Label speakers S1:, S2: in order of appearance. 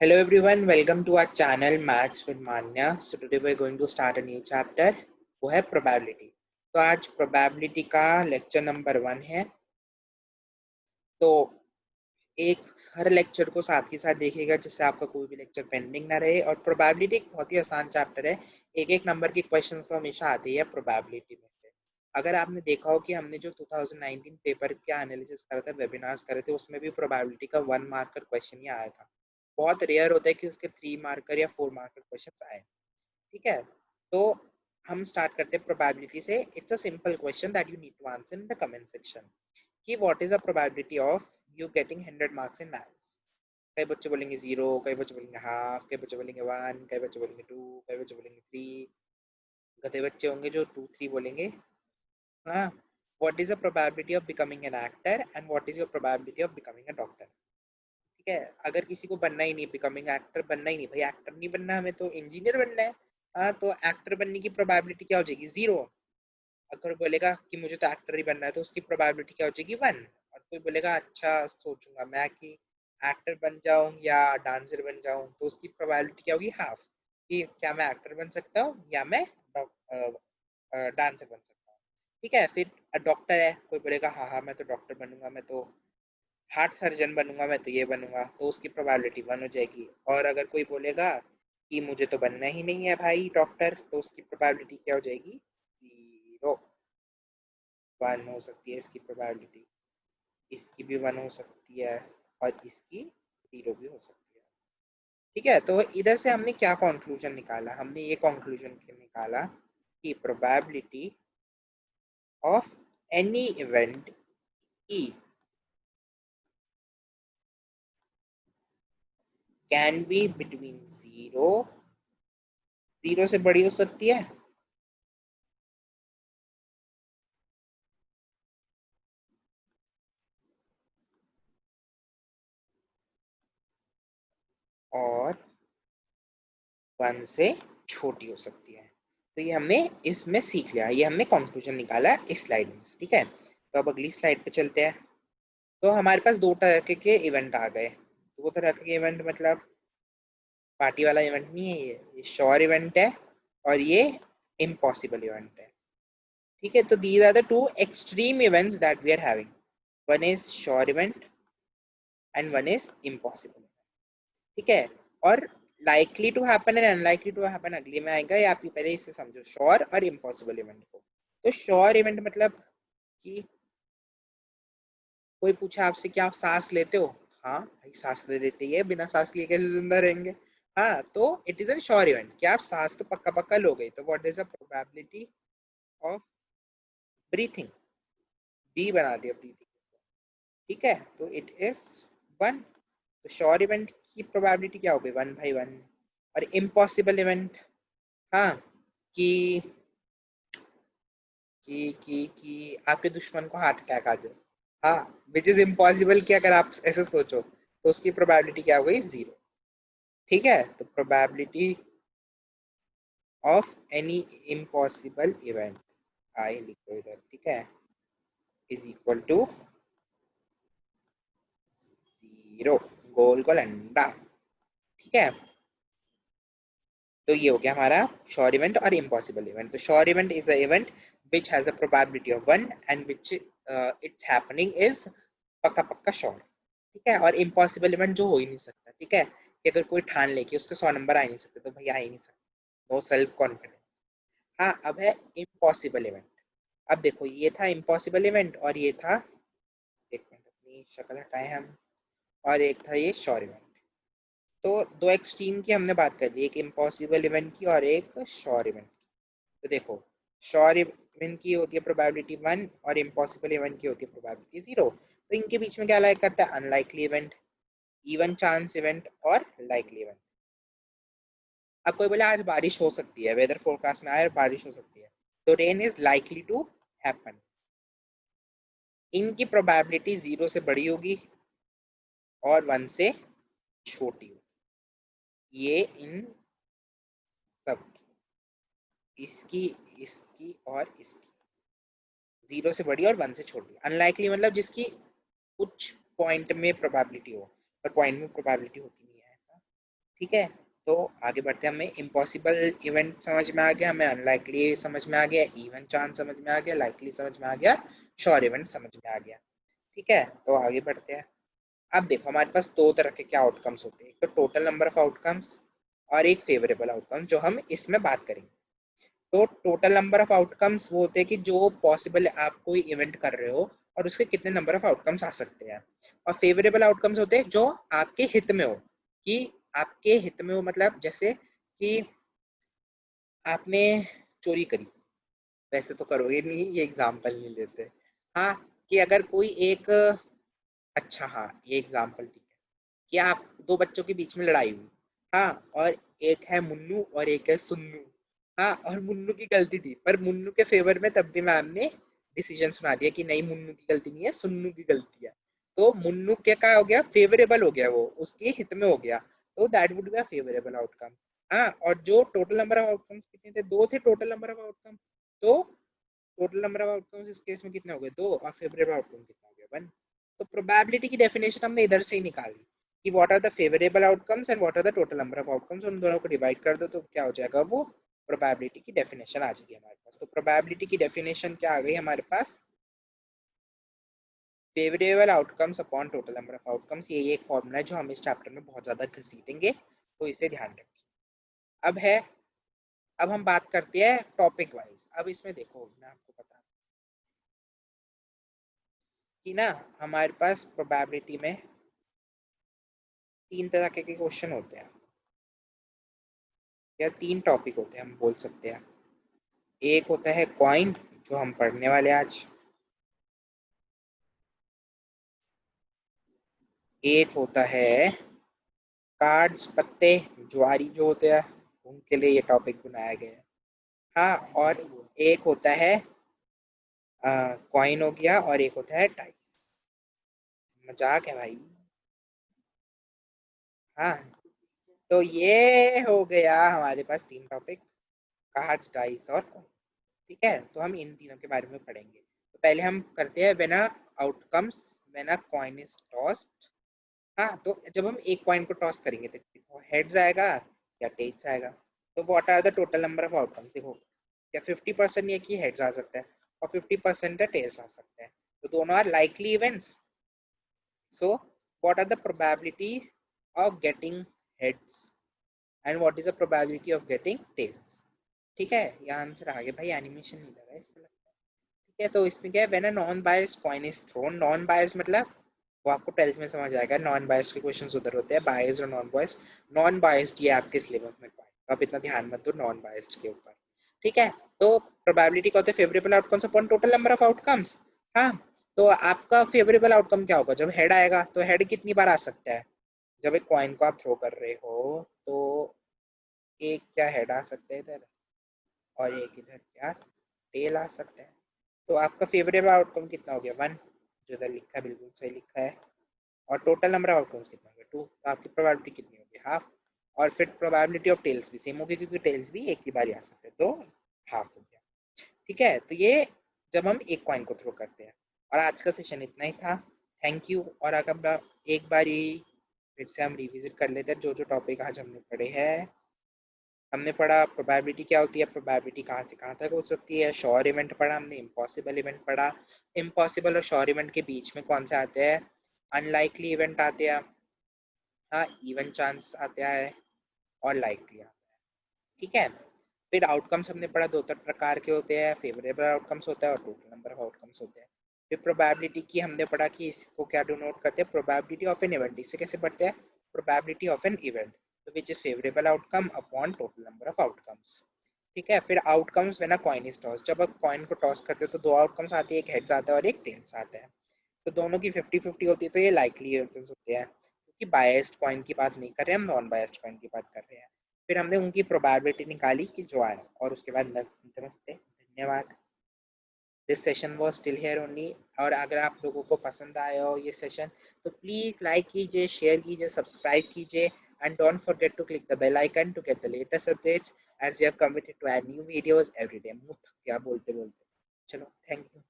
S1: Hello everyone, welcome to our channel Maths with Manya. So today we're going to start a new chapter. वो है probability. तो आज probability का lecture number 1 है. तो एक हर लेक्चर को साथ ही साथ देखिएगा जिससे आपका कोई भी लेक्चर पेंडिंग ना रहे. और प्रोबेबिलिटी एक बहुत ही आसान चैप्टर है. एक एक नंबर के क्वेश्चंस तो हमेशा आते ही है प्रोबेबिलिटी में से. अगर आपने देखा हो कि हमने जो 2019 पेपर का एनालिसिस करा था, वेबिनार्स करे थे, उसमें भी प्रोबेबिलिटी का 1 मार्कर क्वेश्चन ही आया था. बहुत रेयर होता है कि उसके 3 मार्कर या 4 मार्कर क्वेश्चन आए. ठीक है, तो हम स्टार्ट करते हैं प्रोबेबिलिटी से. It's a simple question that you need to answer in the comment section कि what is the probability of you getting 100 marks in maths. कई बच्चे बोलेंगे 0, कई बच्चे बोलेंगे हाफ, कई बच्चे बोलेंगे 1, कई बच्चे बोलेंगे 2, कई बच्चे बोलेंगे 3. गधे बच्चे होंगे जो 2 3 बोलेंगे. हाँ, what is the probability of becoming an actor and what is your probability of becoming a doctor. ठीक है, अगर किसी को बनना ही नहीं, बिकमिंग एक्टर बनना ही नहीं, भाई एक्टर नहीं बनना, हमें तो इंजीनियर बनना है. हाँ, तो एक्टर बनने की प्रोबेबिलिटी क्या हो जाएगी? 0. अगर बोलेगा कि मुझे तो एक्टर ही बनना है तो उसकी प्रोबेबिलिटी क्या हो जाएगी? 1. और कोई बोलेगा अच्छा सोचूंगा मैं कि एक्टर बन जाऊं या डांसर बन जाऊं, तो उसकी प्रोबेबिलिटी क्या होगी? हाफ. कि क्या मैं एक्टर बन सकता हूँ या मैं डांसर बन सकता हूँ. ठीक है, फिर डॉक्टर है, कोई बोलेगा हाँ हाँ मैं तो डॉक्टर बनूंगा, मैं तो हार्ट सर्जन बनूंगा, मैं तो ये बनूंगा, तो उसकी प्रोबेबिलिटी 1 हो जाएगी. और अगर कोई बोलेगा कि मुझे तो बनना ही नहीं है भाई डॉक्टर, तो उसकी प्रोबेबिलिटी क्या हो जाएगी? 0. 1 हो सकती है इसकी प्रोबेबिलिटी, इसकी भी 1 हो सकती है और इसकी 0 भी हो सकती है. ठीक है, तो इधर से हमने क्या कंक्लूजन निकाला? हमने ये कंक्लूजन निकाला कि probability of any event E can be between 0 से बड़ी हो सकती है और 1 से छोटी हो सकती है. तो ये हमने इसमें सीख लिया, ये हमने कंक्लूजन निकाला इस स्लाइड में. ठीक है, तो अब अगली स्लाइड पे चलते हैं. तो हमारे पास दो तरह के इवेंट आ गए. दो तरह के इवेंट मतलब पार्टी वाला इवेंट नहीं है, ये श्योर इवेंट है और ये इम्पॉसिबल इवेंट है. ठीक है, तो these are the two extreme events that we are having. One is sure event and one is impossible. ठीक है, और likely to happen and unlikely to happen अगले में आएगा, या आप पहले इससे समझो श्योर और इम्पॉसिबल इवेंट को. तो श्योर इवेंट मतलब कि कोई पूछा आपसे कि आप सांस लेते हो? हाँ भाई सांस ले लेते ही है, बिना सांस लिए कैसे जिंदा रहेंगे. हाँ, तो it is an sure event कि आप सांस तो पक्का पक्का लोगे. तो what is the probability of breathing? B बना दिया ब्रीथिंग. ठीक है, तो इट इज 1. तो श्योर इवेंट की प्रोबेबिलिटी क्या हो गई? 1/1. और इम्पॉसिबल इवेंट, हाँ, कि कि आपके दुश्मन को हार्ट अटैक आ जाए. हाँ, विच इज इम्पॉसिबल कि अगर आप ऐसे सोचो तो उसकी प्रोबेबिलिटी क्या हो गई? 0. ठीक है, तो probability of any impossible event, आई लिखो इधर, ठीक है, इज इक्वल टू 0. गोल गोल अंडा. ठीक है, तो ये हो गया हमारा श्योर इवेंट और इम्पॉसिबल इवेंट. तो sure event is a event which has a probability of 1 and which its happening is पक्का पक्का श्योर. ठीक है, और इम्पॉसिबल इवेंट जो हो ही नहीं सकता. ठीक है, कि अगर कोई ठान ले कि उसके 100 नंबर आ ही नहीं सकते, तो भैया आ ही नहीं सकते, नो सेल्फ कॉन्फिडेंस. हाँ, अब है इम्पॉसिबल इवेंट. अब देखो, ये था इम्पॉसिबल इवेंट और ये था, एक मिनट अपनी शक्ल हटाए हम, और एक था ये श्योर इवेंट. तो दो एक्सट्रीम की हमने बात कर ली, एक इम्पॉसिबल इवेंट की और एक श्योर इवेंट की. तो देखो, श्योर इवेंट की होती है प्रोबेबिलिटी 1 और इम्पॉसिबल इवेंट की होती है प्रोबेबिलिटी 0. तो इनके बीच में क्या लाइक करता है? Unlikely event, even chance event और लाइकली इवेंट. अब कोई बोले आज बारिश हो सकती है, वेदर फोरकास्ट में आए और बारिश हो सकती है, तो rain is likely to happen. इनकी प्रोबेबिलिटी 0 से बड़ी होगी और 1 से छोटी होगी. ये इन सब की, इसकी, इसकी और इसकी 0 से बड़ी और 1 से छोटी. अनलाइकली मतलब जिसकी कुछ पॉइंट में प्रोबेबिलिटी हो, पर पॉइंट में प्रोबेबिलिटी होती नहीं है ऐसा. ठीक है, तो आगे बढ़ते हैं। हमें इम्पॉसिबल इवेंट समझ में आ गया, हमें अनलाइकली समझ में आ गया, इवन चांस समझ में आ गया, लाइकली समझ में आ गया, श्योर इवेंट समझ में आ गया। ठीक है, तो आगे बढ़ते हैं। अब देखो हमारे पास दो तरह के क्या आउटकम्स होते हैं, एक तो टोटल नंबर ऑफ आउटकम्स और एक फेवरेबल आउटकम, जो हम इसमें बात करेंगे। तो टोटल नंबर ऑफ आउटकम्स वो होते हैं कि जो पॉसिबल आप कोई इवेंट कर रहे हो और उसके कितने नंबर ऑफ आउटकम्स आ सकते हैं। और फेवरेबल आउटकम्स होते हैं जो आपके हित में हो, कि आपके हित में हो मतलब जैसे कि आपने चोरी करी, वैसे तो करोगे नहीं, ये एग्जाम्पल नहीं लेते। हाँ, कि अगर कोई एक, अच्छा हाँ ये एग्जाम्पल ठीक है, कि आप दो बच्चों के बीच में लड़ाई हुई, हाँ, और एक है मुन्नू और एक है सुन्नू, हाँ, और मुन्नू की गलती थी, पर मुन्नू के फेवर में तब भी मैम ने डिसीजन सुना दिया कि नहीं मुन्नू की गलती नहीं है, सुन्नू की गलती है। तो मुन्नू क्या हो गया, फेवरेबल हो गया, वो उसके हित में हो गया, तो that would be a favourable outcome. हाँ, और जो टोटल नंबर ऑफ आउटकम्स कितने थे, दो थे टोटल नंबर ऑफ आउटकम, तो टोटल नंबर ऑफ आउटकम्स इस केस में कितने हो गए, दो, और फेवरेबल आउटकम कितना हो गया, वन। तो प्रोबेबिलिटी की डेफिनेशन हमने इधर से ही निकाली कि what are the favourable outcomes and what are the total number of outcomes, उन दोनों को डिवाइड कर दो तो क्या हो जाएगा, वो प्रोबेबिलिटी की डेफिनेशन आ जाएगी हमारे पास। तो प्रोबेबिलिटी की डेफिनेशन क्या आ गई हमारे पास, favourable outcomes upon total number of outcomes. ये एक फॉर्मूला है जो हम इस चैप्टर में बहुत ज्यादा घसीटेंगे, तो इसे ध्यान रखिए। अब है, अब हम बात करते हैं टॉपिक वाइज। अब इसमें देखो मैं आपको बता कि ना हमारे पास प्रोबेबिलिटी में तीन तरह के क्वेश्चन होते हैं, या तीन टॉपिक होते हैं हम बोल सकते हैं। एक होता है कॉइन, जो हम पढ़ने वाले आज। एक होता है कार्ड्स, पत्ते, ज्वारी जो होते हैं, उनके लिए ये टॉपिक बनाया गया है। हाँ, और एक होता है कॉइन हो गया, और एक होता है डाइस। मजाक है भाई। हाँ, तो ये हो गया हमारे पास तीन टॉपिक, कार्ड्स, डाइस और कॉइन। ठीक है, तो हम इन तीनों के बारे में पढ़ेंगे। तो पहले हम करते हैं when outcomes when a coin is tossed. हाँ, तो जब हम एक कॉइन को टॉस करेंगे तो हेड्स आएगा या टेल्स आएगा। तो what are the total number of outcomes, देखो क्या 50% ये कि हेड्स आ सकता है और 50% टेल्स आ सकता है, तो दोनों are likely events. So what are the probability of getting heads and what is the probability of getting tails. ठीक है, ये आंसर आ गया भाई, एनिमेशन नहीं लगा इसमें लगता है। ठीक है, तो इसमें क्या है, when a non biased coin is throne, non biased मतलब वो आपको 12th में समझ आएगा, नॉन बायस्ड के क्वेश्चंस उधर होते हैं, बायस्ड और नॉन बायस्ड। नॉन बायस्ड ये आपके सिलेबस में पाएंगे, तो आप इतना ध्यान मत दो नॉन बायस्ड के ऊपर। ठीक है, तो प्रोबेबिलिटी का होता है favourable outcomes upon total number of outcomes. हाँ, तो आपका फेवरेबल आउटकम क्या होगा, जब हेड आएगा तो हेड कितनी बार आ सकता है, जब एक कॉइन को आप थ्रो कर रहे हो तो एक क्या हेड आ सकता है इधर, और एक इधर क्या टेल आ सकता है। तो आपका फेवरेबल आउटकम कितना हो गया, वन, जो इधर लिखा है बिल्कुल सही लिखा है। और टोटल नंबर ऑफ आउटकम्स कितना होगा, टू, तो आपकी प्रोबेबिलिटी कितनी होगी, हाफ। और फिर प्रोबेबिलिटी ऑफ टेल्स भी सेम होगी, क्योंकि टेल्स भी एक ही बार आ सकते हैं, तो हाफ हो गया। ठीक है, तो ये जब हम एक कॉइन को थ्रो करते हैं। और आज का सेशन इतना ही था, थैंक यू। और अगर एक बार फिर से हम रिविजिट कर लेते हैं जो जो टॉपिक आज हमने पढ़े हैं। हमने पढ़ा प्रोबेबिलिटी क्या होती है, प्रोबेबिलिटी कहाँ से कहाँ तक हो सकती है, श्योर इवेंट पढ़ा हमने, इम्पॉसिबल इवेंट पढ़ा, इम्पॉसिबल और श्योर इवेंट के बीच में कौन से आते हैं, अनलाइकली इवेंट आते हैं, हाँ, इवन चांस आता है, और लाइकली आता है। ठीक है, फिर आउटकम्स हमने पढ़ा दो प्रकार के होते हैं, फेवरेबल आउटकम्स होता है और टोटल नंबर ऑफ आउटकम्स होते हैं। फिर प्रोबेबिलिटी की हमने पढ़ा कि इसको क्या डिनोट करते हैं, प्रोबेबिलिटी ऑफ एन इवेंट, इससे कैसे पढ़ते हैं, probability of an event which is favourable outcome upon total number of outcomes. ठीक है, फिर outcomes when a coin is toss, जब आप कॉइन को टॉस करते हो तो दो आउटकम्स आते हैं, एक हेड्स आता है और एक टेल्स आता है, तो दोनों की 50-50 होती है, तो ये लाइकली होते हैं, क्योंकि बायस्ड कॉइन की बात नहीं कर रहे हम, नॉन बायस्ड कॉइन की बात कर रहे हैं। फिर हमने उनकी प्रोबेबिलिटी निकाली कि जो आए, और उसके बाद नमस्ते, धन्यवाद। This session was still here only. और अगर आप लोगों को पसंद आया हो ये सेशन, तो प्लीज लाइक कीजिए, शेयर कीजिए, सब्सक्राइब कीजिए, and don't forget to click the bell icon to get the latest updates, as we have committed to add new videos every day. मुफ्त क्या बोलते बोलते, चलो थैंक यू।